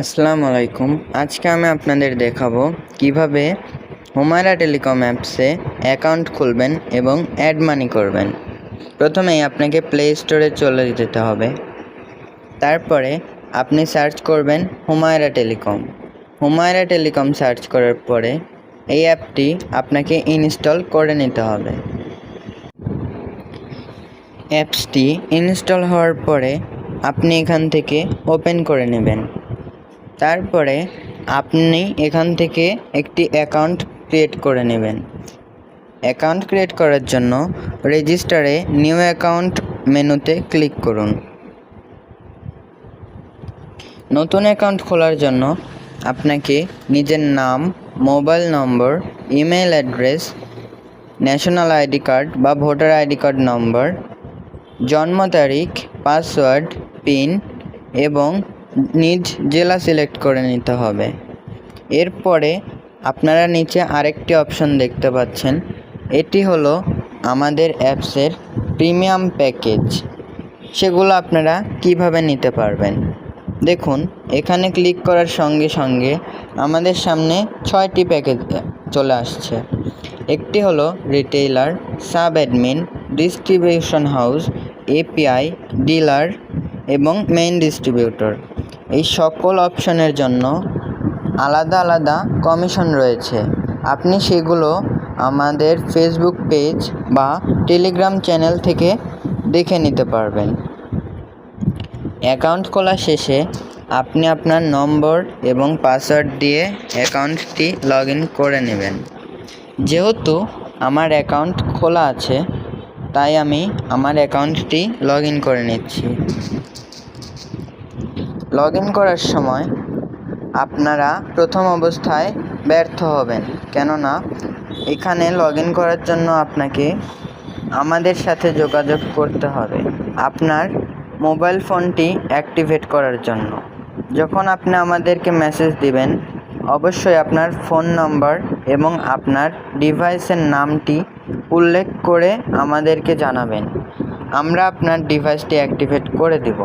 আসসালামু আলাইকুম। আজকে আমি আপনাদের দেখাবো কিভাবে হুমায়রা টেলিকম অ্যাপসে অ্যাকাউন্ট খুলবেন এবং অ্যাড মানি করবেন। প্রথমেই আপনাকে প্লে স্টোরে চলে যেতে হবে। তারপরে আপনি সার্চ করবেন Humaira telecom. Humaira telecom search করার পরে এই অ্যাপটি আপনাকে ইনস্টল করে নিতে হবে। অ্যাপসটি ইনস্টল হওয়ার পরে আপনি এখান থেকে ওপেন করে নেবেন। তারপরে আপনি এখান থেকে একটি অ্যাকাউন্ট ক্রিয়েট করে নেবেন। অ্যাকাউন্ট ক্রিয়েট করার জন্য রেজিস্টারে নিউ অ্যাকাউন্ট মেনুতে ক্লিক করুন। নতুন অ্যাকাউন্ট খোলার জন্য আপনাকে নিজের নাম, মোবাইল নম্বর, email address, national ID card বা ভোটার আইডি কার্ড নম্বর, জন্ম তারিখ, পাসওয়ার্ড, পিন এবং নিজ জেলা সিলেক্ট করে নিতে হবে। এরপরে আপনারা নিচে আরেকটি অপশন দেখতে পাচ্ছেন, এটি হলো আমাদের অ্যাপসের প্রিমিয়াম প্যাকেজ। সেগুলো আপনারা কিভাবে নিতে পারবেন দেখুন। এখানে ক্লিক করার সঙ্গে সঙ্গে আমাদের সামনে 6টি প্যাকেজ চলে আসছে। একটি হলো retailer, sub admin, distribution house, API, dealer এবং মেইন ডিস্ট্রিবিউটর। এই সকল অপশনের জন্য আলাদা আলাদা কমিশন রয়েছে। আপনি সেগুলো আমাদের ফেসবুক পেজ বা টেলিগ্রাম চ্যানেল থেকে দেখে নিতে পারবেন। অ্যাকাউন্ট খোলা শেষে আপনি আপনার নম্বর এবং পাসওয়ার্ড দিয়ে অ্যাকাউন্টটি লগ ইন করে নেবেন। যেহেতু আমার অ্যাকাউন্ট খোলা আছে তাই আমি আমার অ্যাকাউন্টটি লগ ইন করে নিচ্ছি। লগ ইন করার সময় আপনারা প্রথম অবস্থায় ব্যর্থ হবেন, কেননা এখানে লগ ইন করার জন্য আপনাকে আমাদের সাথে যোগাযোগ করতে হবে আপনার মোবাইল ফোনটি অ্যাক্টিভেট করার জন্য। যখন আপনি আমাদেরকে মেসেজ দিবেন, অবশ্যই আপনার ফোন নম্বর এবং আপনার ডিভাইসের নামটি উল্লেখ করে আমাদেরকে জানাবেন। আমরা আপনার ডিভাইসটি অ্যাক্টিভেট করে দেব।